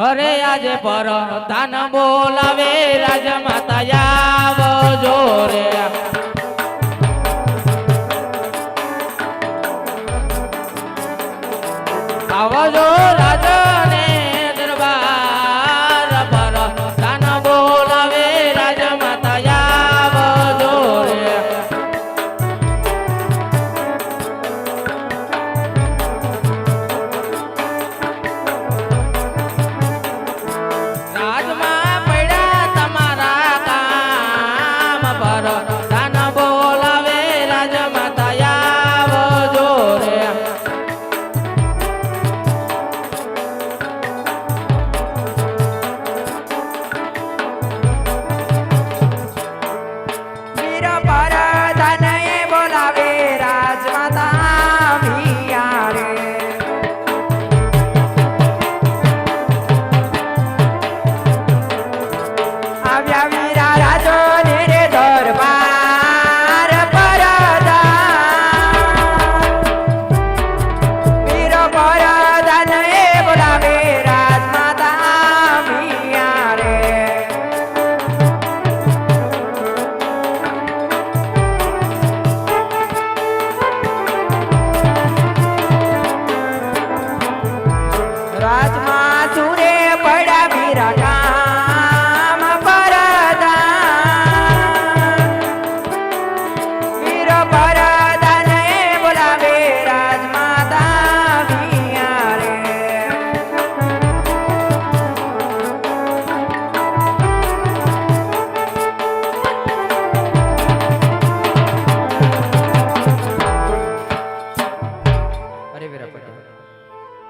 અરે આજે પર તાન બોલાવે રાજમાતા આવજો રે આવજો રાજને દરબાર પર તાન બોલાવે રાજમાતા આવજો રે રાજમાં પડ્યા તમારા કામ પર તાન બોલાવે રાજમાતા આવજો રે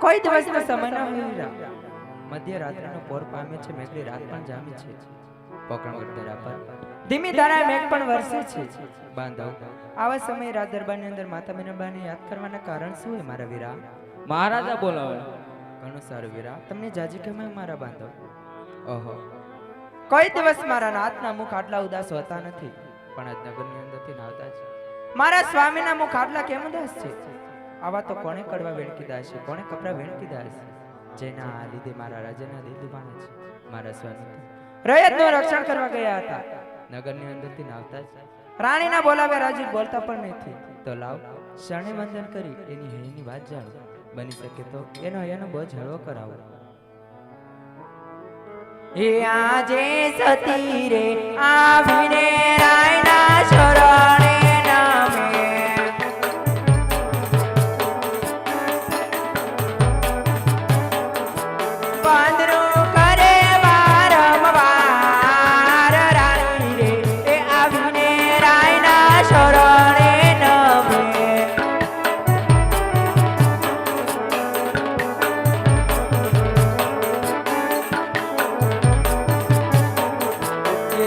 કોઈ દિવસનો સમય ન હોય મધ્યરાત્રિનો પોર પામે છે મેઘની રાત પણ જામી છે પોકરણ ધરા પર ધીમી ધારાએ મેઘ પણ વરસે છે બાંધવ આવા સમયે રાત દરબારની અંદર માતા મીનાબાઈને યાદ કરવાના કારણ શું છે મારા વીરા મહારાજા બોલાવે ઘણું સારું વીરા તમને જાજી ગમે મારા બાંધવ ઓહો કોઈ દિવસ મારા નાથના મુખ આટલા ઉદાસ હોતા નથી પણ આજ નગરની અંદરથી નાવતા છે મારા સ્વામીના મુખ આટલા કેમ ઉદાસ છે આવા તો કોણે કડવા વેણકી દાશે કોણે કપડા વેણકી દાશે જેના લીધે મારા રાજાના દિલ દુભાણે છે મારા સ્વામી રયતનું રક્ષણ કરવા ગયા હતા નગરની અંદરથી નાવતા છે રાણીના બોલાવે રાજી બોલતા પણ નથી તો લાવ શરણે વંદન કરી એની હૈયાની વાત જાણો બની શકે તો એનો હૈયાનો બોજ હળવો કરાવો એ આજે સતી રે આવીને રાયના શરણે નામે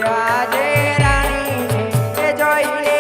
આજે રાણી જોઈને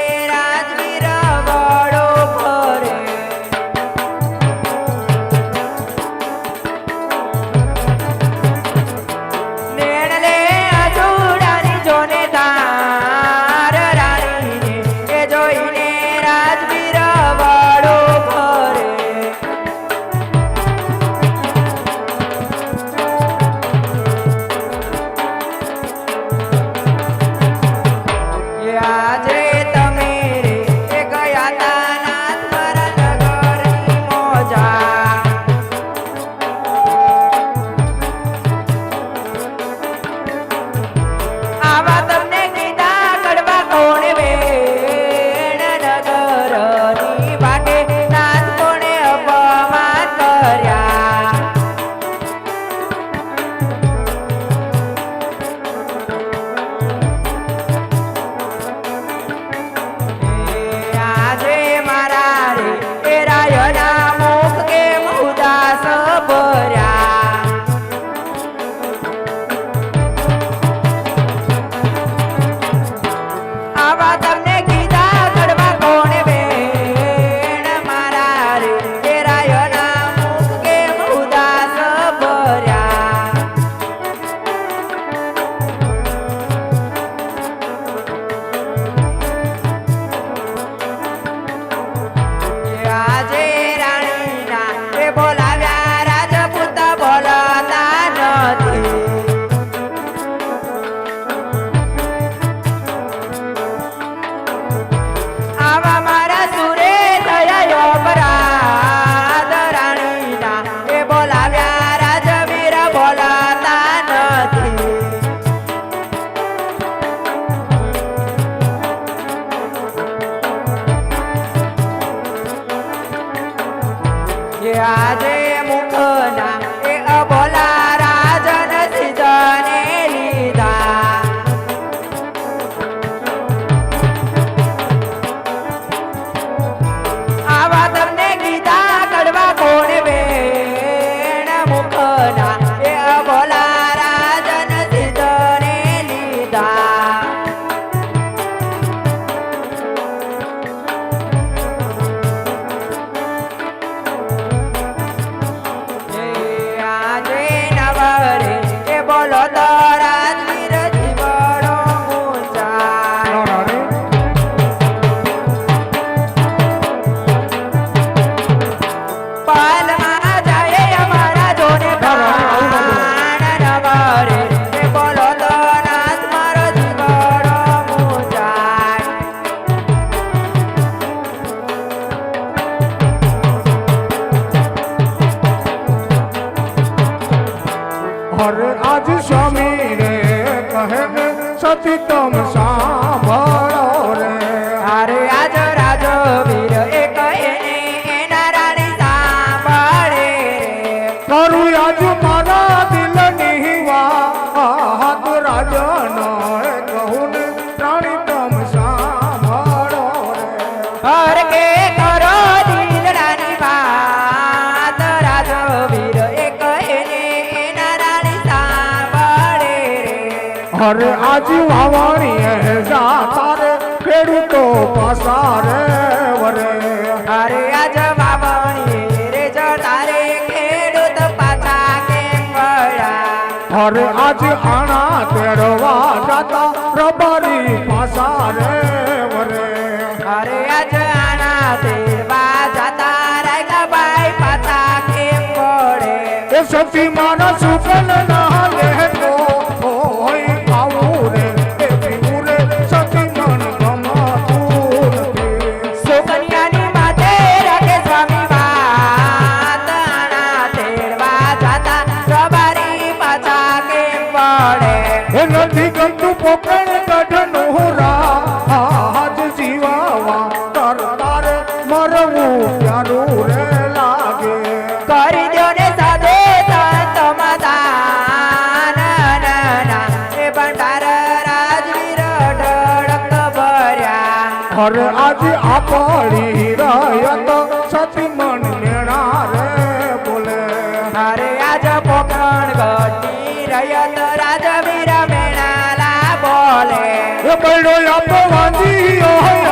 અરે આજ સ્વામી રે કહે ને સતી તમ સાંભળો રે અરે આજ રાજો વીર એ કહે ને એના રાણી સાંભળે રે કરું આજ મારા દિલની વાત રાજનો કહું ને રાણી તમ સાંભળો રે હર કે કરો દિલ રાની વાત રાજો વીર એ કહે ને એના રાણી સાંભળે રે અરે આજ વાવાણી જાતા રે ખેડૂતો પાસા રે વરે અરે આજ વાવણી રે જતા રે ખેડૂત પાછા કેમ વળ્યા અરે આજ આણા તેડવા જાતા રબારી પાસા રે વરે અરે આજ આના તેડવા જતા રાયગા ભાઈ પાછા કેમ વળે એ સતી મારા સુકન ના લેતો હોય આવું રે એ પીવું રે સતી મન ગમતું નથી સુકન્યાની માથે રાખે સ્વામી વાત આના તેડવા જતા રબારી પાછા કેમ વળે એ નથી ગમતું પોકણ ગઢનું રાજ જીવાવા તરતા રે મરવું પ્યારું રે લાગે કરી દ્યો ને સાધે સંત મદાન એ ભંડાર રાજવીર ઢળક ભર્યા અરે આજ આપણી રયત સતી મન મેણા રે બોલે અરે આજ પોકરણ ગઢની રયત રાજવીર મેણાલા બોલે એ બૈડો આપો વાંધી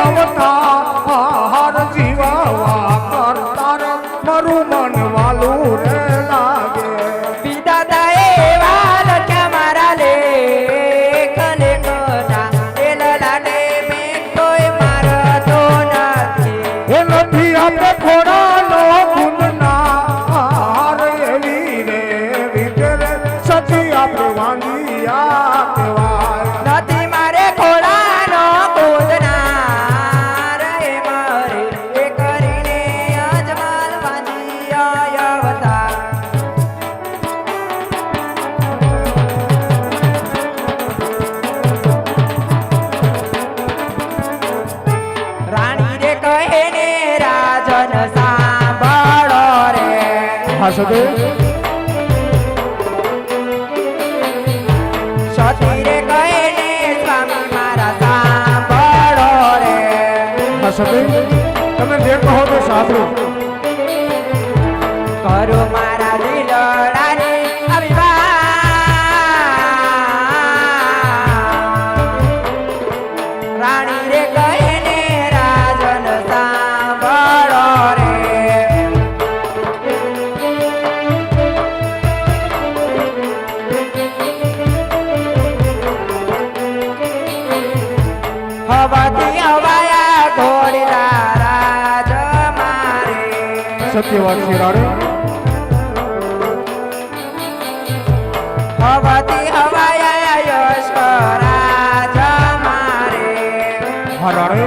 અવતાર જીવાવા કરતા રે મારું મન વાલું રે લાગે વિધાતા એવા લખ્યા મારા લેખ લેખના એ લલાટે મેં કોઈ મારતો નથી એ નથી આપણે ખોડાનો ગુણનાર એવી રે રીતે રે સતી આપણે વાંગિયા કહેવાય નથી મારે ખોળાનો કૂદનાર એ મારે એ કરીને અજમાલ વાંજી અવતાર રાણી રે કહે ને રાજન સાંભળો રે હા સતી સતી રે કહે ને સ્વામી મારા સાંભળો રે હા સતી તમે જે કહો તો સાંભળો કરો મારા દિલડાને અભિમાન રાણી રે કહે ને રાજન સાંભળો રે હવાથી હવાયા ઘોડીલા રાજ મારે સત્ય વાત છે રાડે હવાથી હવાયા યશ રાજ મારે હા રાડે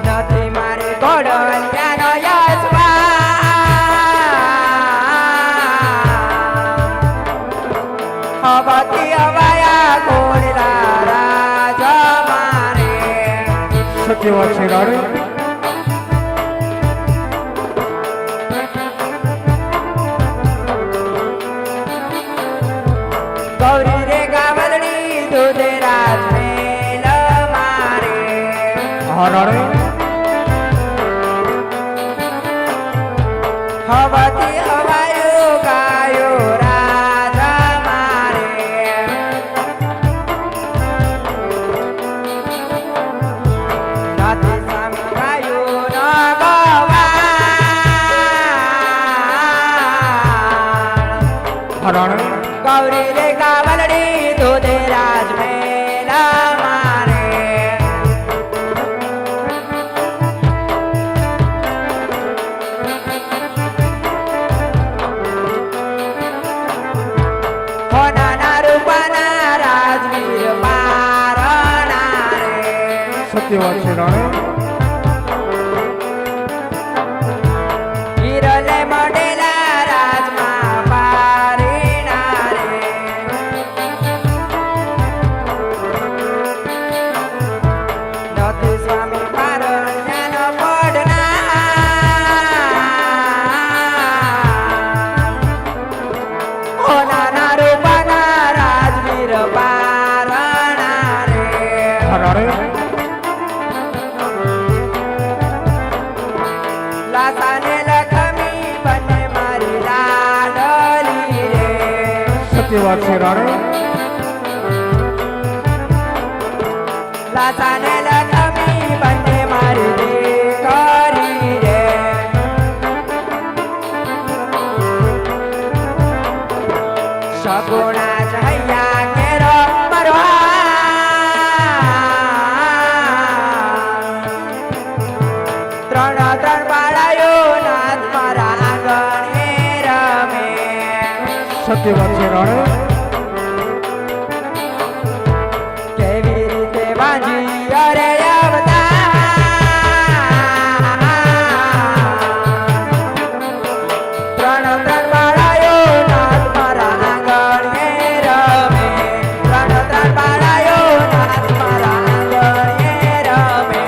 નથી મારે ઘોડલિયાનો યશવાન હવાથી હવાયા ઘોડીલા રાજ મારે સત્ય વાત છે રાડે ગૌરી રે ગાવલડી દૂધે રાજમેલ મારે હા રાડે હવાથી હવાયો ગાયો રાજ મારે નથી સામી ગાયો ન ગવાણ હા રાડે ગૌરી રે ગાવલડી દૂધે રાજમેલ મારે હોનાના રૂપાના રાજવીર મારણા રે સત્ય વાત છે રાડે હિરલે મઢેલા સત્ય વાત છે રાણી. લાસાને લખમી બંને મારી દીકરી રે સગુણા જયા કેરો મરવા ત્રણ ત્રણ બાળાયો નાથ મારા આંગણે રમે સત્ય વાત છે રાણી. કેવી રીતે વાંજી અરે આવતા ત્રણ ત્રણ બાળાયો નાથ મારા આંગણે રમે ત્રણ ત્રણ બાળાયો નાથ મારા આંગણે રમે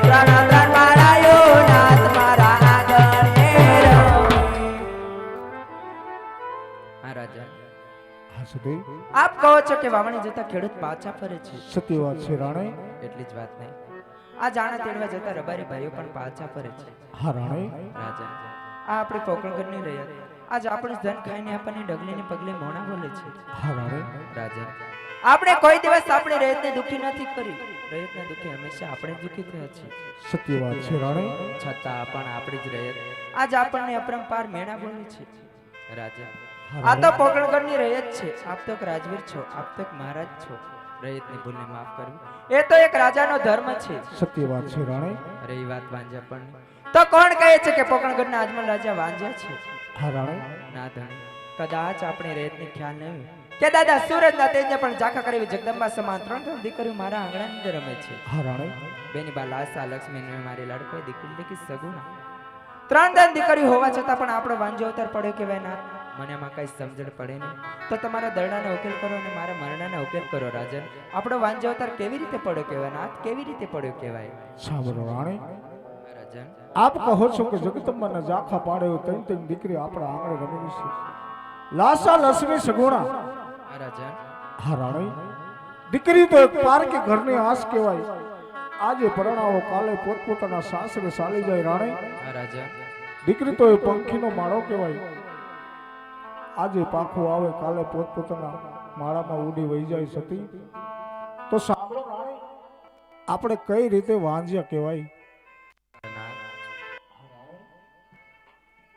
ત્રણ ત્રણ બાળાયો નાથ મારા આંગણે રમે. આ રાજા હા સતી. આપ કહો છો કે વાવણી જતા ખેડૂત પાછા ફરે છે. સત્ય વાત છે રાણી. એટલી જ વાત નહીં, આ જાણા તેડવા જતા રબારી ભાઈઓ પણ પાછા ફરે છે. હા રાણી. રાજા આ આપણી પોકળગઢની રૈયત આજ આપણું ધન ખાઈને આપણને ડગલીને પગલે મોણા બોલે છે. હા રાણી. રાજા આપણે કોઈ દિવસ આપણી રૈયતને દુખી નથી કરી. રૈયતના દુખે હંમેશા આપણે જ દુખી થયા છીએ. સત્ય વાત છે રાણી. છતાં પણ આપણી જ રૈયત આજ આપણને અપરંપાર મેણા બોલે છે. રાજા હા આ તો રાણી. પોકળગઢની રૈયત છે. આપ તો એક રાજવીર છો, આપ તો એક મહારાજ છો. રૈયતની ભૂલને માફ કરવી એ તો એક રાજાનો ધર્મ છે. સત્ય વાત છે રાણી. અરે એ વાત વાંજ્યા પણ તો કોણ કહે છે કે પોકળગઢના આજમલ રાજા વાંજ્યા છે? હા રાણી. ના ધણી, કદાચ આપણે રૈયતને ખ્યાલ ન હોય કે દાદા સુરતના તેજને પણ ઝાંખા કરેવી જગદંબા સમાન ત્રણ ત્રણ દીકરીઓ મારા આંગણાની અંદર રમે છે. હા રાણી. બેની બા લાસા લક્ષ્મીને મારી લાડકોઈ દીકરી લેખી સગુણા ત્રણ ત્રણ દીકરી હોવા છતાં પણ આપણો વાંજો અવતાર પડ્યો કહેવાય ના. મને એમાં કઈ સમજણ પડે નહીં તો તમારા દરડાને ઉકેલ કરો અને મારા મરણાને ઉકેલ કરો. રાજન આપણો વાંજો અવતાર કેવી રીતે પડ્યો કહેવાય નાથ, કેવી રીતે પડ્યો કહેવાય? સાંભળો રાણી. રાજન આપ કહો છો કે જગદંબાના ઝાંખા પાડે ત્રણ ત્રણ દીકરી આપણા આંગણે રમેલી છે. લાસા લક્ષ્મી સગુણા. રાજન હા રાણી. દીકરી તો એક પારકી ઘરની આસ કહેવાય. આજે પરણાવો કાલે પોતપોતાના સાસરે ચાલી જાય રાણી. રાજન દીકરી તો એ પંખીનો માળો કહેવાય. આજે પાખું આવે કાલે પોતપોતાના માળામાં ઉડી વહી જાય સતી. તો સાંભળો રાણી, આપણે કઈ રીતે વાંજ્યા કહેવાય.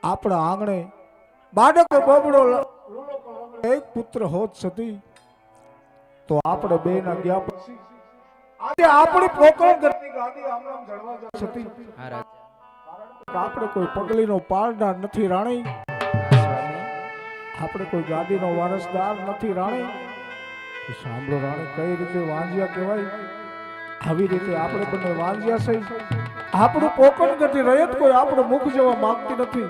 આપણા આંગણે બાળક બબડો એક પુત્ર હોત સતી તો આપણે બે ના ગયા પછી આજે આપણી પોકળગઢની ગાદી આમ આમ જળવા જાય સતી. આપણે કોઈ પગલીનો પાળનાર નથી રાણી. આપણે કોઈ ગાદીનો વારસદાર નથી રાણી. તો સાંભળો રાણી, કઈ રીતે વાંજ્યા કહેવાય. આવી રીતે આપણે બંને વાંજ્યા છે. આપણું પોકળગઢની રૈયત કોઈ આપણું મુખ જોવા માંગતી નથી.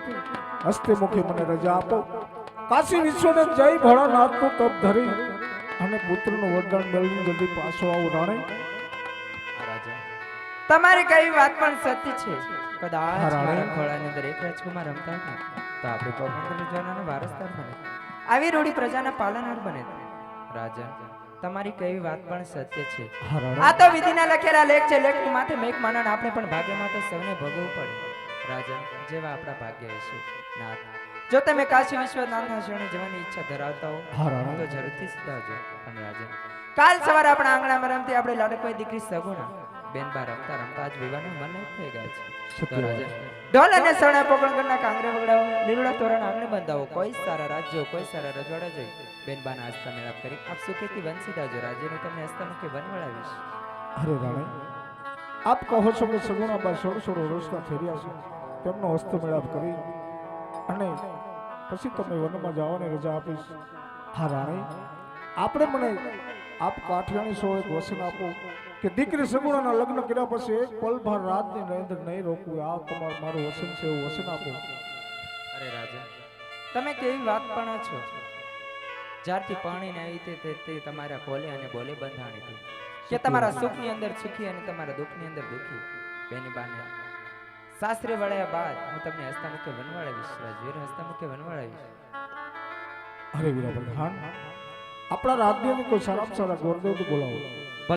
હસ્તે મુખે મને રજા આપો. કાશી વિશ્વનાથ જય ભોળાનાથનું તપ ધરી અને પુત્રનું વરદાન મેળવી જલ્દી પાછો આવું રાણી. તમારી કઈ વાત પણ સત્ય છે. કદાચ હા, રાણી. મારા ખોળાની અંદર એક રાજકુમાર રમતા હતા તો આપણે પોકળગઢ જવાના વારસદાર બને, આવી રૂડી પ્રજાના પાલનહાર બને. રાજા તમારી કઈ વાત પણ સત્ય છે. હા રાણી. આ તો વિધિના લખેલા લેખ છે. લેખની માથે મેઘ માનન આપણે પણ ભાગ્યમાં તો સૌને ભોગવવું પડે. રાજા જેવા આપણા ભાગ્ય હશે નાથ, જો તમે કાશી વિશ્વનાથના શરણે જવાની ઈચ્છા ધરાવતા હો હા રાણી. તો જરૂરથી સીધા આવજો. પણ રાજા કાલ સવારે આપણા આંગણામાં રમતી આપણે લાડકોઈ દીકરી સગુણા બેનબા રમતા રમતા આજ વિવાહનું મન થઈ ગયા છે. સત્ય તો વાત. રાજા ઢોલ અને સણા પોકળગઢના કાંગરે વગડાવો, લીલુડા તોરણ આંગણે બંધાવો, કોઈ સારા રાજ્યો કોઈ સારા રજવાડા જોઈ બેનબાના હસ્તા મેળાપ કરી આપ સુખેથી વંશી દાજો. રાજ્યનું તમને હસ્તમુખે વન વળાવીશ. અરે રાણી, આપ કહો છો કે સગુણા બા 16 વર્ષના થઈ રહ્યા છે. તેમનો હસ્ત મેળાપ કરી અને પછી તમે વનમાં જવાની રજા આપીશ. હા રાણી, આપણે મને આપ કાઠિયાણી સો એક વચન આપો કે દીકરી સગુણાના લગ્ન કર્યા પછી એક પલભર રાતની અંદર નહીં રોકવું. આ તમારું મારું વચન છે, એવું વચન આપો. અરે રાજા તમે કેવી વાત પણ છો. જ્યારથી પરણીને આવી તે તમારા કોલે અને બોલે બંધાણી હતી કે તમારા સુખની અંદર સુખી અને તમારા દુઃખની અંદર દુઃખી. બેની બાને સાસરે વળ્યા બાદ હું તમને હસ્તમુખે વનવાળાવીશ. રાજવીર હસ્તમુખે વનવાળાવીશ. અરે વીરા પ્રધાન, આપણા રાજ્યની કોઈ સારામાં સારા ગોરદેવ બોલાવો.